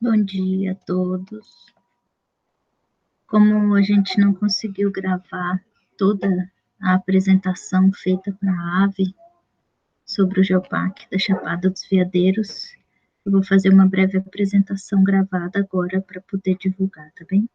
Bom dia a todos. Como a gente não conseguiu gravar toda a apresentação feita para a AVE sobre o Geoparque da Chapada dos Veadeiros, eu vou fazer uma breve apresentação gravada agora para poder divulgar, tá bem?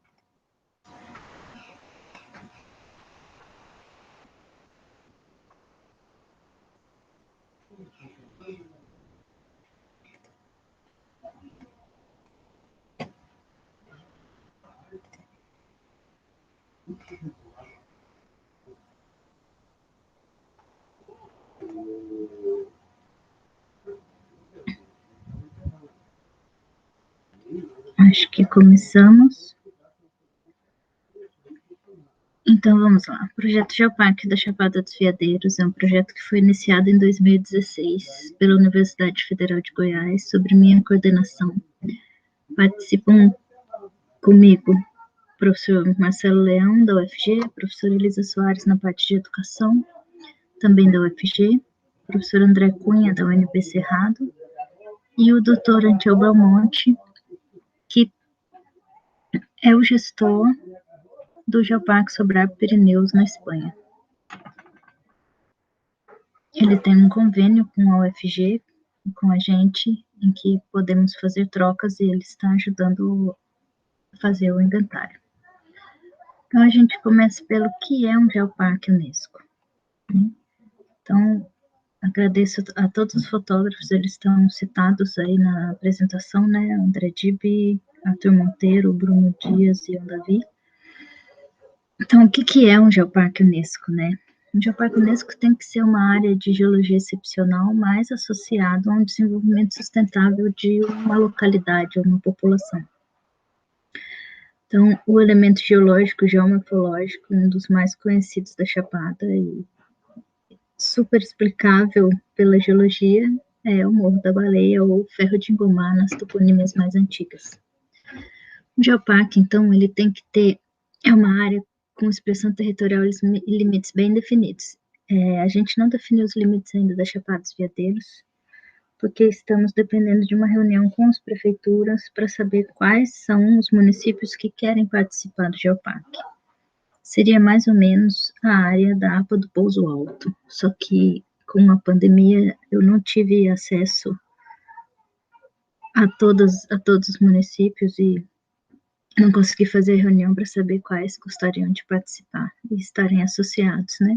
Acho que começamos. Então vamos lá. O projeto Geoparque da Chapada dos Veadeiros é um projeto que foi iniciado em 2016 pela Universidade Federal de Goiás, sob minha coordenação. Participam comigo professor Marcelo Leão, da UFG, professora Elisa Soares, na parte de educação, também da UFG, professor André Cunha, da UNB Cerrado, e o doutor Antiel Belmonte, que é o gestor do Geoparque Sobrar Pirineus, na Espanha. Ele tem um convênio com a UFG, com a gente, em que podemos fazer trocas e ele está ajudando a fazer o inventário. Então, a gente começa pelo que é um Geoparque Unesco. Então, agradeço a todos os fotógrafos, eles estão citados aí na apresentação, né? André Dibi, Arthur Monteiro, Bruno Dias e o Davi. Então, o que é um geoparque Unesco, né? Um geoparque Unesco tem que ser uma área de geologia excepcional mais associado a um desenvolvimento sustentável de uma localidade ou uma população. Então, o elemento geológico, geomorfológico, um dos mais conhecidos da Chapada e super explicável pela geologia, é o Morro da Baleia ou Ferro de Ingomar nas toponímias mais antigas. O geoparque, então, ele tem que ter uma área com expressão territorial e limites bem definidos. A gente não definiu os limites ainda da Chapada dos Veadeiros, porque estamos dependendo de uma reunião com as prefeituras para saber quais são os municípios que querem participar do geoparque. Seria mais ou menos a área da APA do Pouso Alto, só que com a pandemia eu não tive acesso a todos os municípios e não consegui fazer reunião para saber quais gostariam de participar e estarem associados, né?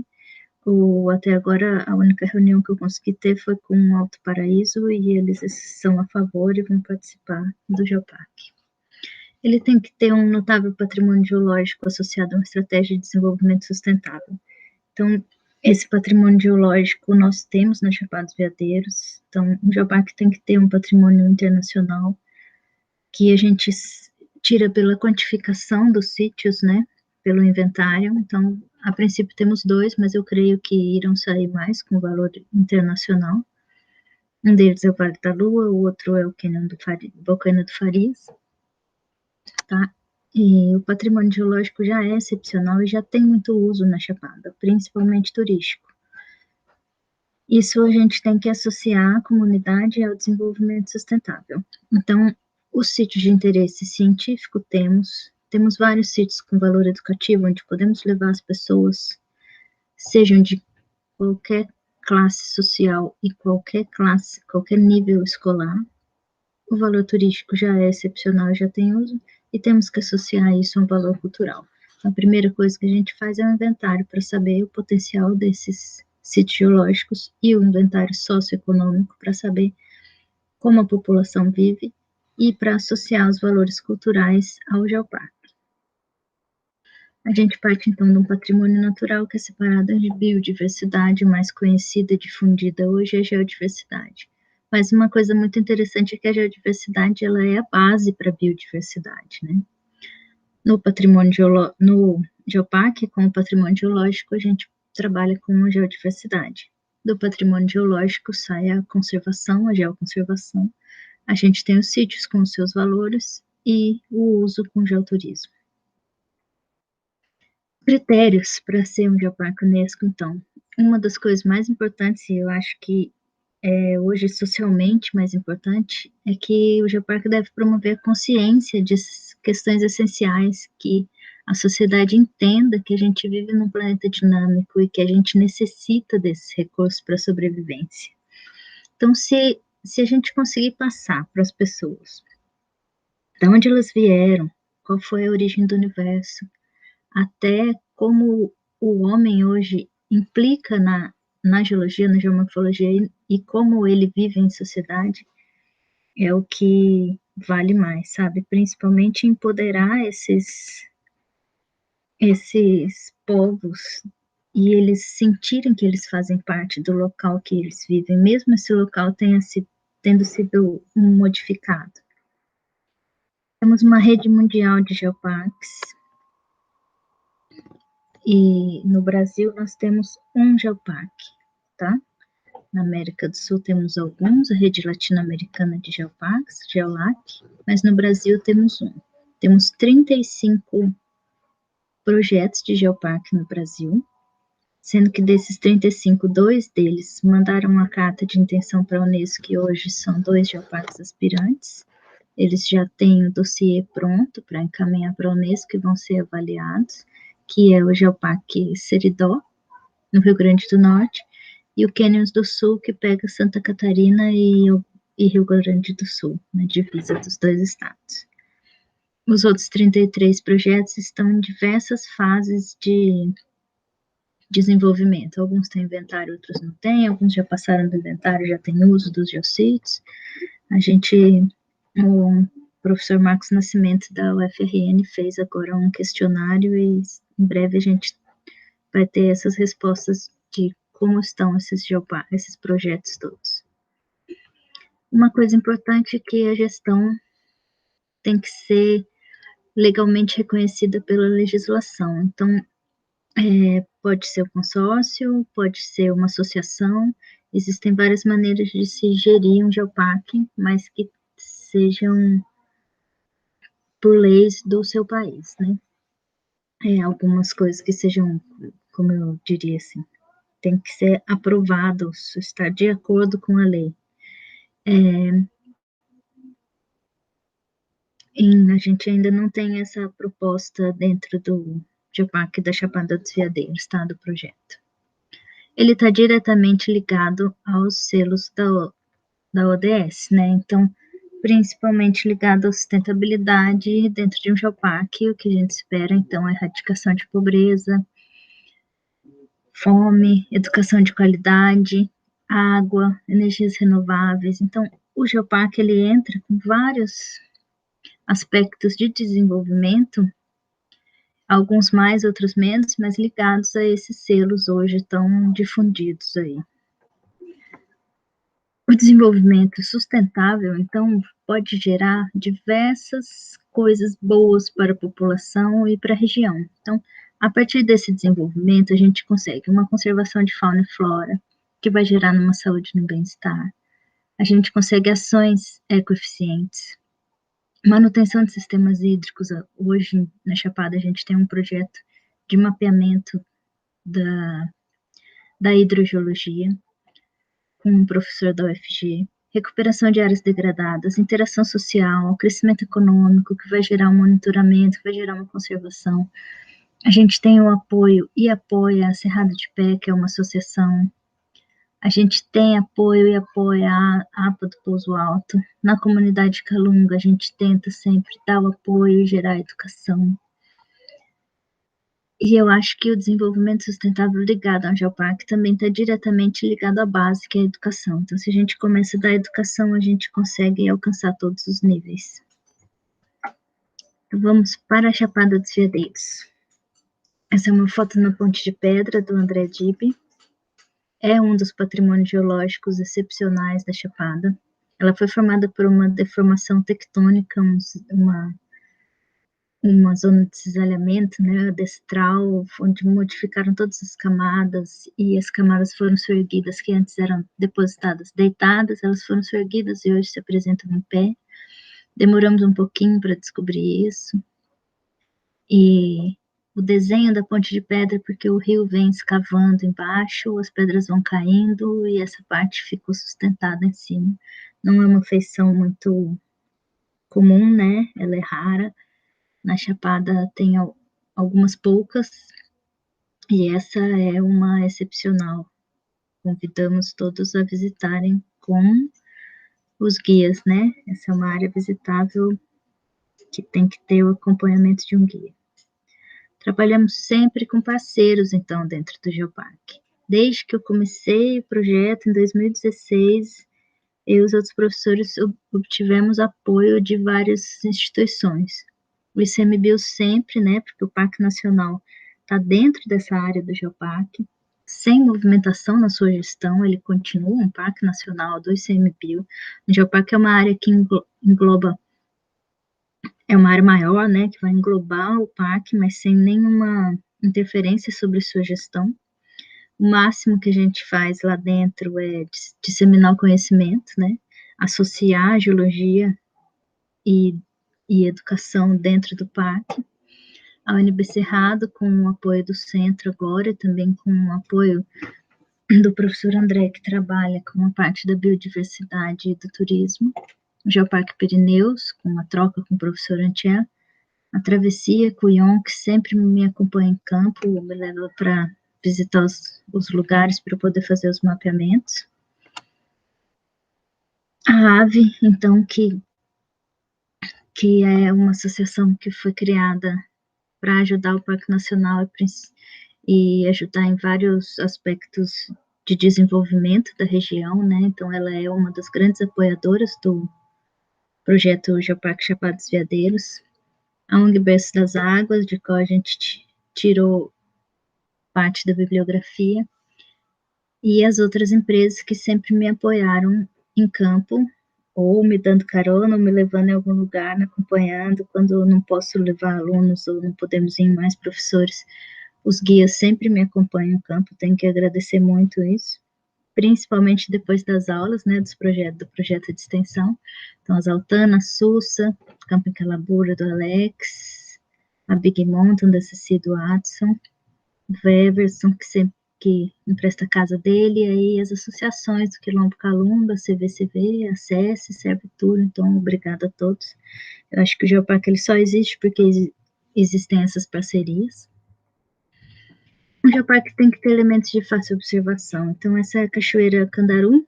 Até agora, a única reunião que eu consegui ter foi com o Alto Paraíso e eles são a favor e vão participar do Geoparque. Ele tem que ter um notável patrimônio geológico associado a uma estratégia de desenvolvimento sustentável. Então, esse patrimônio geológico nós temos na Chapada dos Veadeiros. Então, o Geoparque tem que ter um patrimônio internacional que a gente tira pela quantificação dos sítios, né? Pelo inventário. Então, a princípio temos 2, mas eu creio que irão sair mais com valor internacional. Um deles é o Vale da Lua, o outro é o Vulcano do Farias, tá? E o patrimônio geológico já é excepcional e já tem muito uso na Chapada, principalmente turístico. Isso a gente tem que associar a comunidade ao desenvolvimento sustentável. Então, os sítios de interesse científico temos vários sítios com valor educativo, onde podemos levar as pessoas, sejam de qualquer classe social e qualquer nível escolar. O valor turístico já é excepcional, já tem uso, e temos que associar isso a um valor cultural. Então, a primeira coisa que a gente faz é um inventário para saber o potencial desses sítios geológicos e o inventário socioeconômico para saber como a população vive e para associar os valores culturais ao geoparque. A gente parte, então, de um patrimônio natural que é separado de biodiversidade, mais conhecida e difundida hoje é a geodiversidade. Mas uma coisa muito interessante é que a geodiversidade ela é a base para a biodiversidade, né? No Geoparque, com o patrimônio geológico, a gente trabalha com a geodiversidade. Do patrimônio geológico sai a conservação, a geoconservação. A gente tem os sítios com os seus valores e o uso com geoturismo. Critérios para ser um geoparque Unesco, então. Uma das coisas mais importantes, e eu acho que hoje socialmente mais importante, é que o Geoparque deve promover a consciência de questões essenciais, que a sociedade entenda que a gente vive num planeta dinâmico e que a gente necessita desses recursos para a sobrevivência. Então, se a gente conseguir passar para as pessoas de onde elas vieram, qual foi a origem do universo, até como o homem hoje implica na geologia, na geomorfologia e como ele vive em sociedade, é o que vale mais, sabe? Principalmente empoderar esses povos e eles sentirem que eles fazem parte do local que eles vivem, mesmo esse local tendo sido modificado. Temos uma rede mundial de geoparques e no Brasil nós temos um geoparque, tá? Na América do Sul temos alguns, a rede latino-americana de geoparques, Geolac, mas no Brasil temos um. Temos 35 projetos de geoparque no Brasil, sendo que desses 35, 2 deles mandaram uma carta de intenção para a Unesco, que hoje são 2 geoparques aspirantes. Eles já têm o dossiê pronto para encaminhar para a Unesco e vão ser avaliados, que é o Geoparque Seridó, no Rio Grande do Norte, e o Canyons do Sul, que pega Santa Catarina e Rio Grande do Sul, na divisa dos 2 estados. Os outros 33 projetos estão em diversas fases de desenvolvimento. Alguns têm inventário, outros não têm, alguns já passaram do inventário, já têm uso dos geossites. O professor Marcos Nascimento, da UFRN, fez agora um questionário e em breve a gente vai ter essas respostas de como estão esses projetos todos. Uma coisa importante é que a gestão tem que ser legalmente reconhecida pela legislação. Então, pode ser um consórcio, pode ser uma associação, existem várias maneiras de se gerir um geoparque, mas que sejam por leis do seu país, né? Algumas coisas que sejam, como eu diria assim, tem que ser aprovado, estar de acordo com a lei. A gente ainda não tem essa proposta dentro do Geoparque da Chapada dos Veadeiros, tá, do projeto. Ele está diretamente ligado aos selos da ODS, né, então, principalmente ligado à sustentabilidade dentro de um geoparque, o que a gente espera, então, é erradicação de pobreza, fome, educação de qualidade, água, energias renováveis. Então, o geoparque, ele entra com vários aspectos de desenvolvimento, alguns mais, outros menos, mas ligados a esses selos hoje tão difundidos aí. O desenvolvimento sustentável, então, pode gerar diversas coisas boas para a população e para a região. Então, a partir desse desenvolvimento, a gente consegue uma conservação de fauna e flora, que vai gerar numa saúde e no bem-estar. A gente consegue ações ecoeficientes, manutenção de sistemas hídricos. Hoje, na Chapada, a gente tem um projeto de mapeamento da hidrogeologia, com um professor da UFG, recuperação de áreas degradadas, interação social, crescimento econômico, que vai gerar um monitoramento, que vai gerar uma conservação. A gente tem o apoio e apoia a Cerrado de Pé, que é uma associação. A gente tem apoio e apoia a APA do Pouso Alto. Na comunidade Calunga, a gente tenta sempre dar o apoio e gerar educação. E eu acho que o desenvolvimento sustentável ligado ao geoparque também está diretamente ligado à base, que é a educação. Então, se a gente começa a dar educação, a gente consegue alcançar todos os níveis. Então, vamos para a Chapada dos Veadeiros. Essa é uma foto na Ponte de Pedra, do André Dib. É um dos patrimônios geológicos excepcionais da Chapada. Ela foi formada por uma deformação tectônica, uma zona de cisalhamento, né, destral, onde modificaram todas as camadas, e as camadas foram surgidas, que antes eram depositadas deitadas, elas foram surgidas e hoje se apresentam em pé. Demoramos um pouquinho para descobrir isso, e o desenho da ponte de pedra, porque o rio vem escavando embaixo, as pedras vão caindo e essa parte ficou sustentada em cima. Não é uma feição muito comum, né? Ela é rara. Na Chapada tem algumas poucas, e essa é uma excepcional. Convidamos todos a visitarem com os guias, né? Essa é uma área visitável que tem que ter o acompanhamento de um guia. Trabalhamos sempre com parceiros, então, dentro do Geoparque. Desde que eu comecei o projeto, em 2016, eu e os outros professores obtivemos apoio de várias instituições. O ICMBio sempre, né, porque o Parque Nacional está dentro dessa área do Geoparque, sem movimentação na sua gestão, ele continua um Parque Nacional do ICMBio. O Geoparque é uma área que engloba, é uma área maior, né, que vai englobar o parque, mas sem nenhuma interferência sobre sua gestão. O máximo que a gente faz lá dentro é disseminar o conhecimento, né, associar a geologia e educação dentro do parque. A UNB Cerrado, com o apoio do centro agora, e também com o apoio do professor André, que trabalha com a parte da biodiversidade e do turismo. O Geoparque Pirineus, com a troca com o professor Antiel. A Travessia Cuyon, que sempre me acompanha em campo, me leva para visitar os lugares para poder fazer os mapeamentos. A AVE, então, que é uma associação que foi criada para ajudar o Parque Nacional e ajudar em vários aspectos de desenvolvimento da região, né? Então, ela é uma das grandes apoiadoras do projeto Geoparque Chapada dos Veadeiros. A ONG Berço das Águas, de qual a gente tirou parte da bibliografia, e as outras empresas que sempre me apoiaram em campo, ou me dando carona, ou me levando em algum lugar, me acompanhando, quando eu não posso levar alunos, ou não podemos ir mais professores, os guias sempre me acompanham em campo, tenho que agradecer muito isso, principalmente depois das aulas, né, do projeto de extensão, então as Altana, a Sussa, Campo em Calabura, do Alex, a Big Mountain, da Ceci, do Adson, o Weverson, que empresta a casa dele, e aí as associações do Quilombo Calumba, CVCV, Acesse, Serve Tudo, então obrigada a todos. Eu acho que o Geoparque ele só existe porque existem essas parcerias. O Geoparque tem que ter elementos de fácil observação, então essa é a Cachoeira Candaru,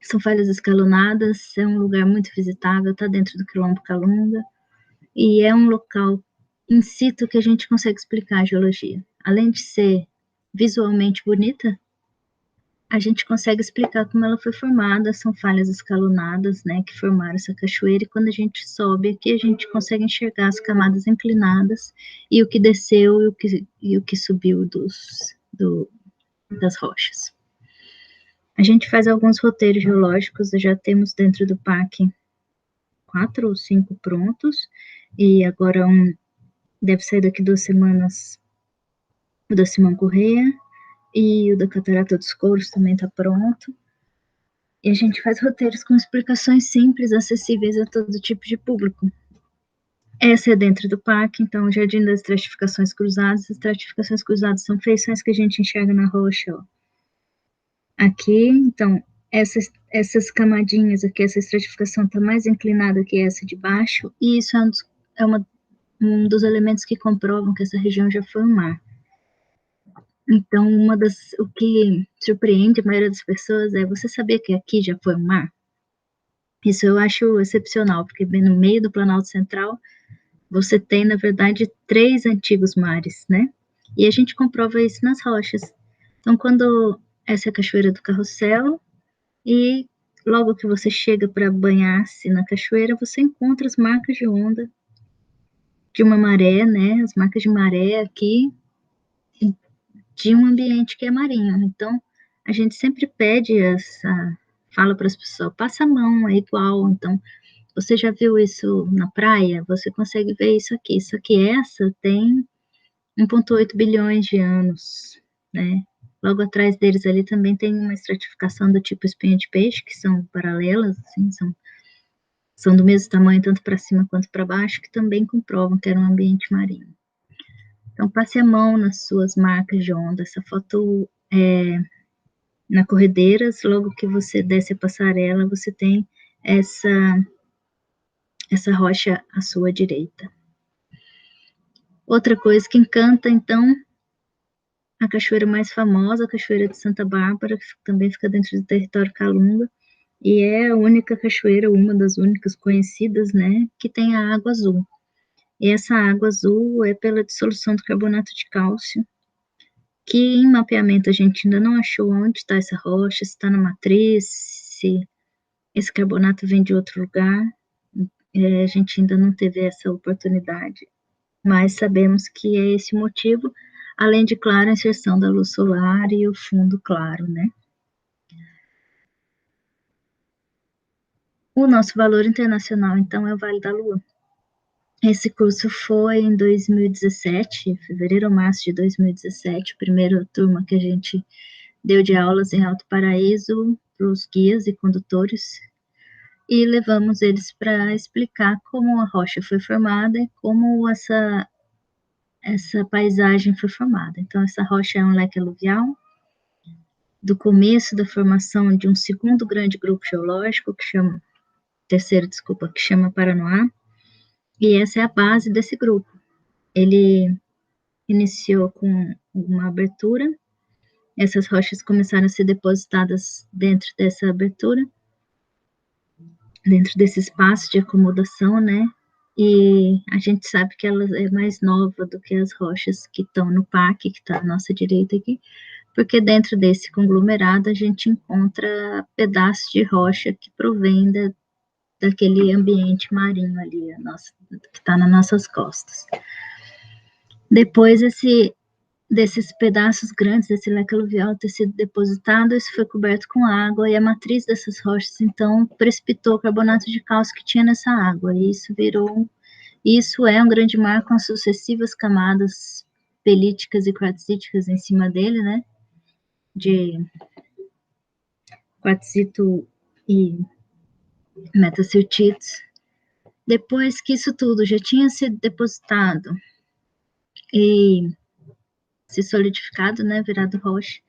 são falhas escalonadas, é um lugar muito visitável, está dentro do Quilombo Calunga, e é um local in situ que a gente consegue explicar a geologia. Além de ser visualmente bonita, a gente consegue explicar como ela foi formada, são falhas escalonadas, né, que formaram essa cachoeira, e quando a gente sobe aqui, a gente consegue enxergar as camadas inclinadas, e o que desceu e o que subiu das rochas. A gente faz alguns roteiros geológicos, já temos dentro do parque 4 ou 5 prontos, e agora deve sair daqui 2 semanas, o da Simão Corrêa, e o da Catarata dos Couros também está pronto. E a gente faz roteiros com explicações simples, acessíveis a todo tipo de público. Essa é dentro do parque, então, o Jardim das Estratificações Cruzadas. As estratificações cruzadas são feições que a gente enxerga na rocha, ó. Aqui, então, essas camadinhas aqui, essa estratificação está mais inclinada que essa de baixo, e isso um dos elementos que comprovam que essa região já foi um mar. Então, o que surpreende a maioria das pessoas é, você sabia que aqui já foi um mar? Isso eu acho excepcional, porque bem no meio do Planalto Central, você tem, na verdade, 3 antigos mares, né? E a gente comprova isso nas rochas. Então, quando essa é a Cachoeira do Carrossel, e logo que você chega para banhar-se na cachoeira, você encontra as marcas de onda de uma maré, né? As marcas de maré aqui, de um ambiente que é marinho. Então, a gente sempre pede fala para as pessoas, passa a mão, é igual. Então, você já viu isso na praia? Você consegue ver isso aqui. Só que essa tem 1,8 bilhões de anos, né? Logo atrás deles ali também tem uma estratificação do tipo espinha de peixe, que são paralelas, assim, são do mesmo tamanho, tanto para cima quanto para baixo, que também comprovam que era um ambiente marinho. Então, passe a mão nas suas marcas de onda. Essa foto é na Corredeiras, logo que você desce a passarela, você tem essa rocha à sua direita. Outra coisa que encanta, então, a cachoeira mais famosa, a Cachoeira de Santa Bárbara, que também fica dentro do território Calunga, e é a única cachoeira, uma das únicas conhecidas, né, que tem a água azul. E essa água azul é pela dissolução do carbonato de cálcio, que em mapeamento a gente ainda não achou onde está essa rocha, se está na matriz, se esse carbonato vem de outro lugar, a gente ainda não teve essa oportunidade, mas sabemos que é esse o motivo, além de, claro, a inserção da luz solar e o fundo claro, né? O nosso valor internacional, então, é o Vale da Lua. Esse curso foi em 2017, fevereiro ou março de 2017, a primeira turma que a gente deu de aulas em Alto Paraíso para os guias e condutores, e levamos eles para explicar como a rocha foi formada e como essa paisagem foi formada. Então, essa rocha é um leque aluvial, do começo da formação de um segundo grande grupo geológico, terceiro, que chama Paranoá, e essa é a base desse grupo. Ele iniciou com uma abertura, essas rochas começaram a ser depositadas dentro dessa abertura, dentro desse espaço de acomodação, né? E a gente sabe que ela é mais nova do que as rochas que estão no parque, que está à nossa direita aqui, porque dentro desse conglomerado a gente encontra pedaços de rocha que provém daquele ambiente marinho ali, que está nas nossas costas. Depois desses pedaços grandes, desse leque aluvial ter sido depositado, isso foi coberto com água, e a matriz dessas rochas, então, precipitou o carbonato de cálcio que tinha nessa água, e isso é um grande mar com sucessivas camadas pelíticas e quartzíticas em cima dele, né, de quartzito e metaciltites. Depois que isso tudo já tinha sido depositado e se solidificado, né, virado rocha,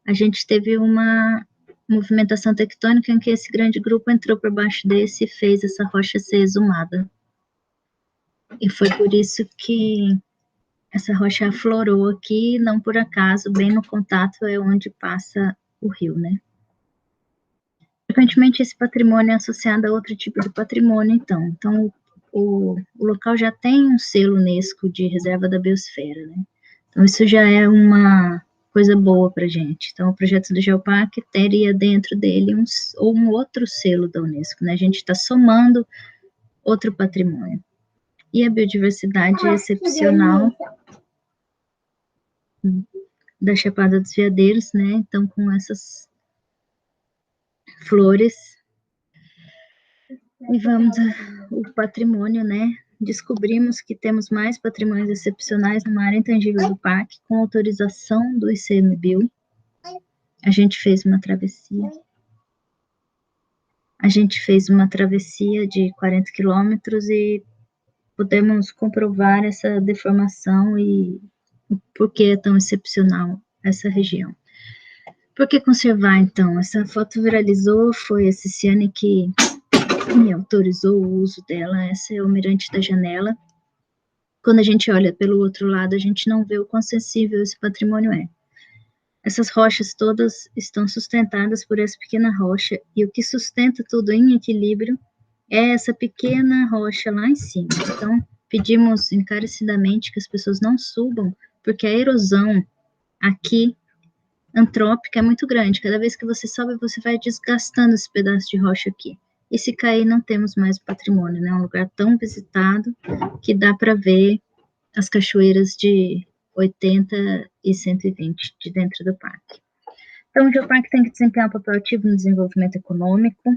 a gente teve uma movimentação tectônica em que esse grande grupo entrou por baixo desse e fez essa rocha ser exumada. E foi por isso que essa rocha aflorou aqui, não por acaso, bem no contato é onde passa o rio, né? Frequentemente esse patrimônio é associado a outro tipo de patrimônio, então. Então, o local já tem um selo Unesco de reserva da biosfera, né? Então, isso já é uma coisa boa para a gente. Então, o projeto do Geoparque teria dentro dele um outro selo da Unesco, né? A gente está somando outro patrimônio. E a biodiversidade excepcional da Chapada dos Veadeiros, né? Então, com essas flores. E vamos ao patrimônio, né? Descobrimos que temos mais patrimônios excepcionais numa área intangível do parque, com autorização do ICMBio. A gente fez uma travessia. De 40 quilômetros e pudemos comprovar essa deformação e por que é tão excepcional essa região. Por que conservar, então? Essa foto viralizou, foi a Ciciane que me autorizou o uso dela. Essa é o mirante da janela. Quando a gente olha pelo outro lado, a gente não vê o quão sensível esse patrimônio é. Essas rochas todas estão sustentadas por essa pequena rocha, e o que sustenta tudo em equilíbrio é essa pequena rocha lá em cima. Então, pedimos encarecidamente que as pessoas não subam, porque a erosão aqui, antrópica, é muito grande. Cada vez que você sobe, você vai desgastando esse pedaço de rocha aqui. E se cair, não temos mais patrimônio, né? É um lugar tão visitado que dá para ver as cachoeiras de 80 e 120 de dentro do parque. Então, o geoparque tem que desempenhar um papel ativo no desenvolvimento econômico,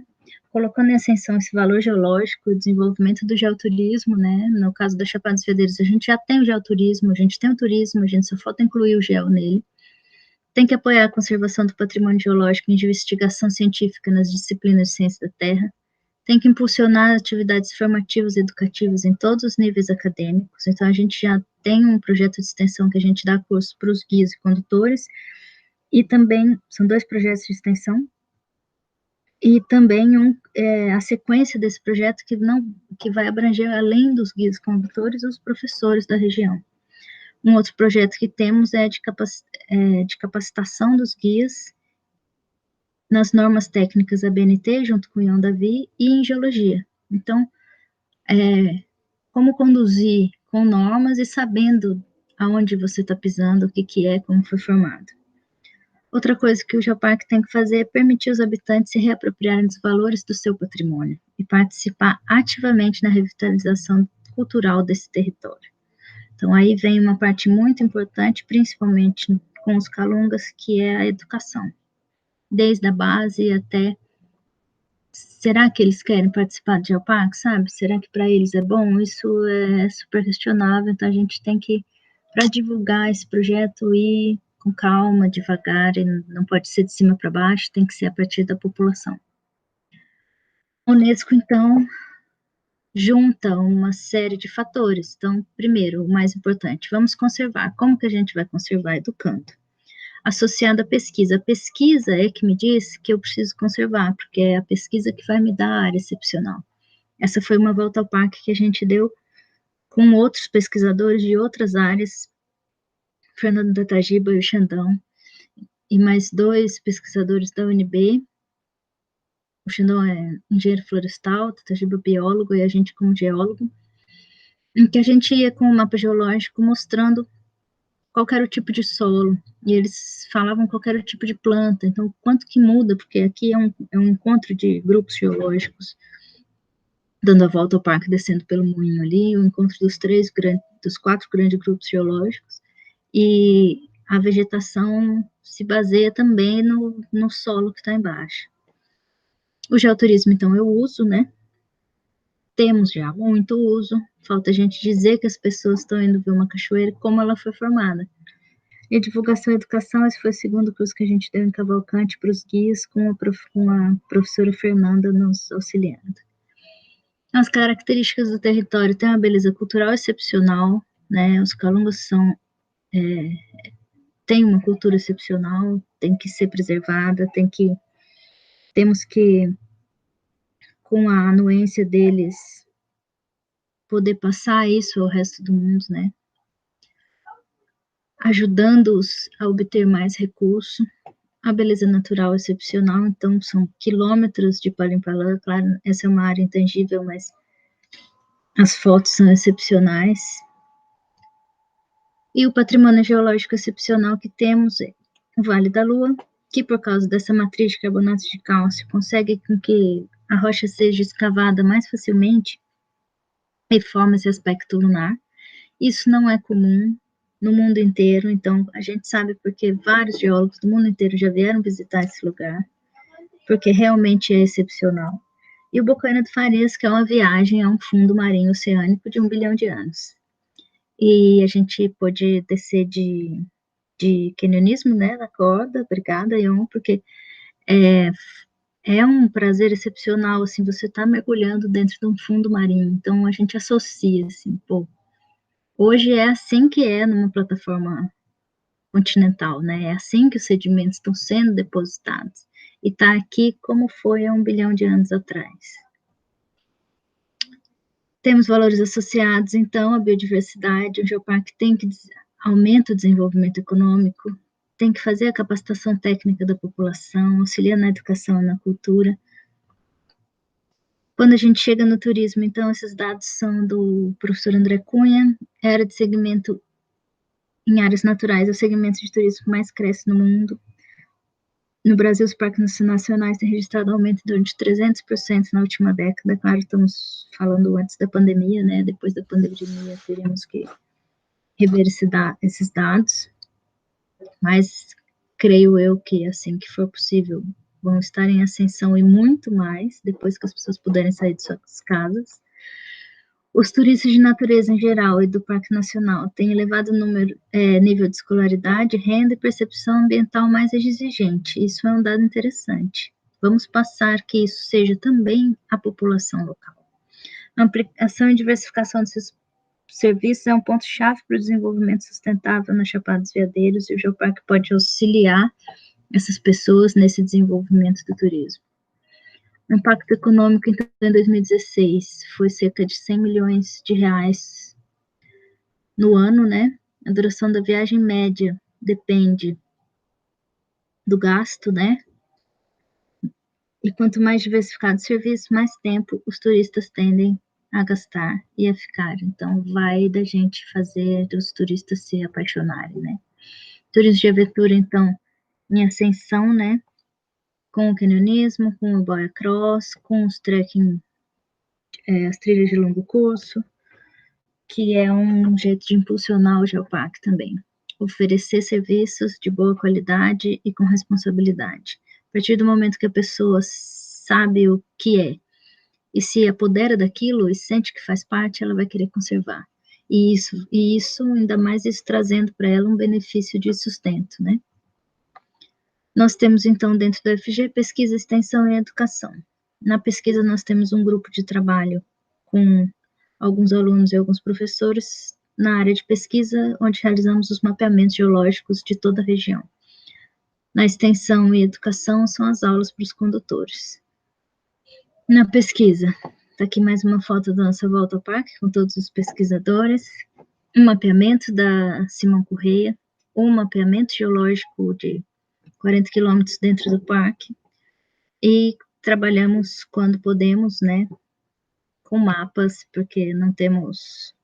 colocando em ascensão esse valor geológico, o desenvolvimento do geoturismo, né? No caso da Chapada dos Veadeiros, a gente já tem o geoturismo, a gente tem o turismo, a gente só falta incluir o geo nele. Tem que apoiar a conservação do patrimônio geológico em investigação científica nas disciplinas de ciência da terra. Tem que impulsionar atividades formativas e educativas em todos os níveis acadêmicos. Então, a gente já tem um projeto de extensão que a gente dá curso para os guias e condutores, e também, são 2 projetos de extensão, e também a sequência desse projeto que vai abranger, além dos guias e condutores, os professores da região. Um outro projeto que temos é de capacitação dos guias nas normas técnicas ABNT, junto com o Ion Davi, e em geologia. Então, como conduzir com normas e sabendo aonde você está pisando, o que é, como foi formado. Outra coisa que o Geoparque tem que fazer é permitir os habitantes se reapropriarem dos valores do seu patrimônio e participar ativamente na revitalização cultural desse território. Então, aí vem uma parte muito importante, principalmente com os calungas, que é a educação. Desde a base até... Será que eles querem participar do Geoparque, sabe? Será que para eles é bom? Isso é super questionável, então a gente tem que, para divulgar esse projeto, ir com calma, devagar, e não pode ser de cima para baixo, tem que ser a partir da população. A Unesco, então, junta uma série de fatores. Então, primeiro, o mais importante, vamos conservar. Como que a gente vai conservar? Educando. Associado à pesquisa. A pesquisa é que me diz que eu preciso conservar, porque é a pesquisa que vai me dar a área excepcional. Essa foi uma volta ao parque que a gente deu com outros pesquisadores de outras áreas, Fernando da Tajiba e o Xandão, e mais 2 pesquisadores da UNB. O Xandão é engenheiro florestal, o Tajiba biólogo e a gente como geólogo, em que a gente ia com o mapa geológico mostrando qual era o tipo de solo, e eles falavam qual era o tipo de planta, então quanto que muda, porque aqui é um encontro de grupos geológicos, dando a volta ao parque, descendo pelo moinho ali, o encontro dos 4 grandes grupos geológicos, e a vegetação se baseia também no solo que está embaixo. O geoturismo, então, eu uso, né? Temos já muito uso, falta a gente dizer que as pessoas estão indo ver uma cachoeira, como ela foi formada. E divulgação e educação, esse foi o segundo curso que a gente deu em Cavalcante para os guias, com a professora Fernanda nos auxiliando. As características do território têm uma beleza cultural excepcional, né? Os calungas têm uma cultura excepcional, tem que ser preservada, temos que, com a anuência deles, poder passar isso ao resto do mundo, né? Ajudando-os a obter mais recursos. A beleza natural é excepcional, então são quilômetros de Palimpalã, claro, essa é uma área intangível, mas as fotos são excepcionais. E o patrimônio geológico excepcional que temos é o Vale da Lua, que por causa dessa matriz de carbonatos de cálcio consegue com que a rocha seja escavada mais facilmente e forma esse aspecto lunar. Isso não é comum no mundo inteiro, então a gente sabe porque vários geólogos do mundo inteiro já vieram visitar esse lugar, porque realmente é excepcional. E o Bocaina do Farias, que é uma viagem a um fundo marinho oceânico de 1 bilhão de anos. E a gente pôde descer de canyonismo, né, na corda, obrigada, Ion, porque é um prazer excepcional, assim, você tá mergulhando dentro de um fundo marinho, então a gente associa, assim, pô, hoje é assim que é numa plataforma continental, né, é assim que os sedimentos estão sendo depositados, e tá aqui como foi há 1 bilhão de anos atrás. Temos valores associados, então, à biodiversidade, o Geoparque tem que aumenta o desenvolvimento econômico, tem que fazer a capacitação técnica da população, auxiliar na educação e na cultura. Quando a gente chega no turismo, então, esses dados são do professor André Cunha, área de segmento em áreas naturais, é o segmento de turismo que mais cresce no mundo. No Brasil, os parques nacionais têm registrado aumento de 300% na última década, claro, estamos falando antes da pandemia, né, depois da pandemia teremos que rever esses dados, mas creio eu que assim que for possível vão estar em ascensão e muito mais depois que as pessoas puderem sair de suas casas. Os turistas de natureza em geral e do Parque Nacional têm elevado nível de escolaridade, renda e percepção ambiental mais exigente. Isso é um dado interessante. Vamos passar que isso seja também a população local. A ampliação e diversificação desses serviços é um ponto-chave para o desenvolvimento sustentável na Chapada dos Veadeiros, e o Geoparque pode auxiliar essas pessoas nesse desenvolvimento do turismo. O impacto econômico, então, em 2016, foi cerca de 100 milhões de reais no ano, né? A duração da viagem média depende do gasto, né? E quanto mais diversificado o serviço, mais tempo os turistas tendem a gastar e a ficar. Então, vai da gente fazer os turistas se apaixonarem, né? Turismo de aventura, então, em ascensão, né? Com o canionismo, com o boia cross, com os trekking, as trilhas de longo curso, que é um jeito de impulsionar o Geoparque também. Oferecer serviços de boa qualidade e com responsabilidade. A partir do momento que a pessoa sabe o que é e se apodera daquilo e sente que faz parte, ela vai querer conservar. E isso ainda mais isso trazendo para ela um benefício de sustento, né? Nós temos, então, dentro da UFG, pesquisa, extensão e educação. Na pesquisa, nós temos um grupo de trabalho com alguns alunos e alguns professores na área de pesquisa, onde realizamos os mapeamentos geológicos de toda a região. Na extensão e educação, são as aulas para os condutores. Na pesquisa, está aqui mais uma foto da nossa volta ao parque, com todos os pesquisadores, um mapeamento da Simão Correia, um mapeamento geológico de 40 quilômetros dentro do parque, e trabalhamos quando podemos, né, com mapas, porque não temos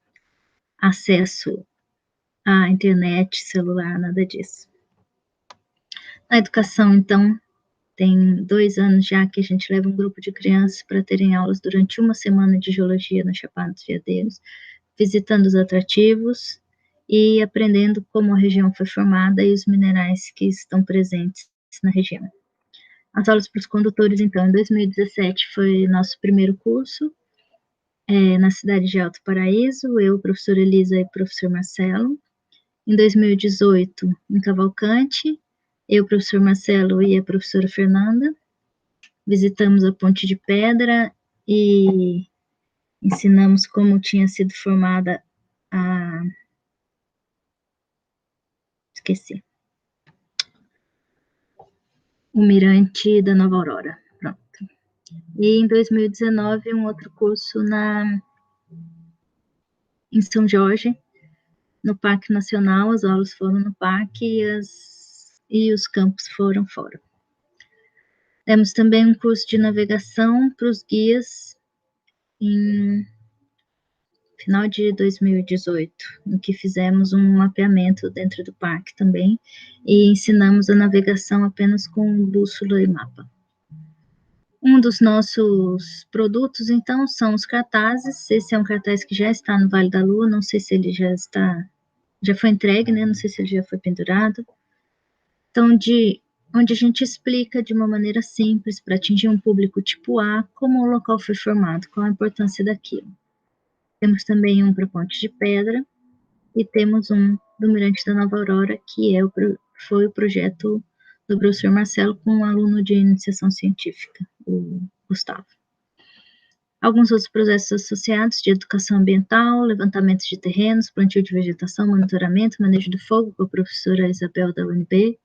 acesso à internet, celular, nada disso. Na educação, então, tem 2 anos já que a gente leva um grupo de crianças para terem aulas durante uma semana de geologia na Chapada dos Veadeiros, visitando os atrativos e aprendendo como a região foi formada e os minerais que estão presentes na região. As aulas para os condutores, então, em 2017 foi nosso primeiro curso, na cidade de Alto Paraíso, eu, professora Elisa e professor Marcelo. Em 2018, em Cavalcante, eu, professor Marcelo e a professora Fernanda. Visitamos a Ponte de Pedra e ensinamos como tinha sido formada a... Esqueci. O Mirante da Nova Aurora. Pronto. E em 2019, um outro curso em São Jorge, no Parque Nacional. As aulas foram no parque e os campos foram fora. Temos também um curso de navegação para os guias em final de 2018, em que fizemos um mapeamento dentro do parque também e ensinamos a navegação apenas com bússola e mapa. Um dos nossos produtos, então, são os cartazes. Esse é um cartaz que já está no Vale da Lua, não sei se ele já foi entregue, né? Não sei se ele já foi pendurado. Então, onde a gente explica de uma maneira simples, para atingir um público tipo A, como o local foi formado, qual a importância daquilo. Temos também um para Ponte de Pedra, e temos um do Mirante da Nova Aurora, que foi o projeto do professor Marcelo com um aluno de iniciação científica, o Gustavo. Alguns outros projetos associados de educação ambiental, levantamento de terrenos, plantio de vegetação, monitoramento, manejo do fogo, com a professora Isabel da UNB.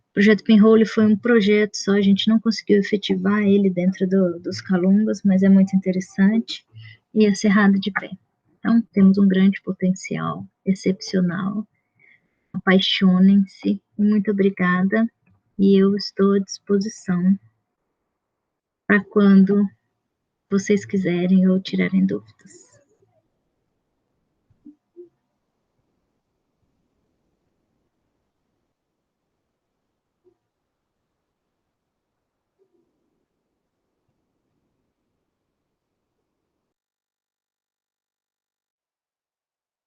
O projeto Pinhole foi um projeto só, a gente não conseguiu efetivar ele dentro dos Calungas, mas é muito interessante. E a Cerrado de Pé. Então, temos um grande potencial, excepcional. Apaixonem-se. Muito obrigada. E eu estou à disposição para quando vocês quiserem ou tirarem dúvidas.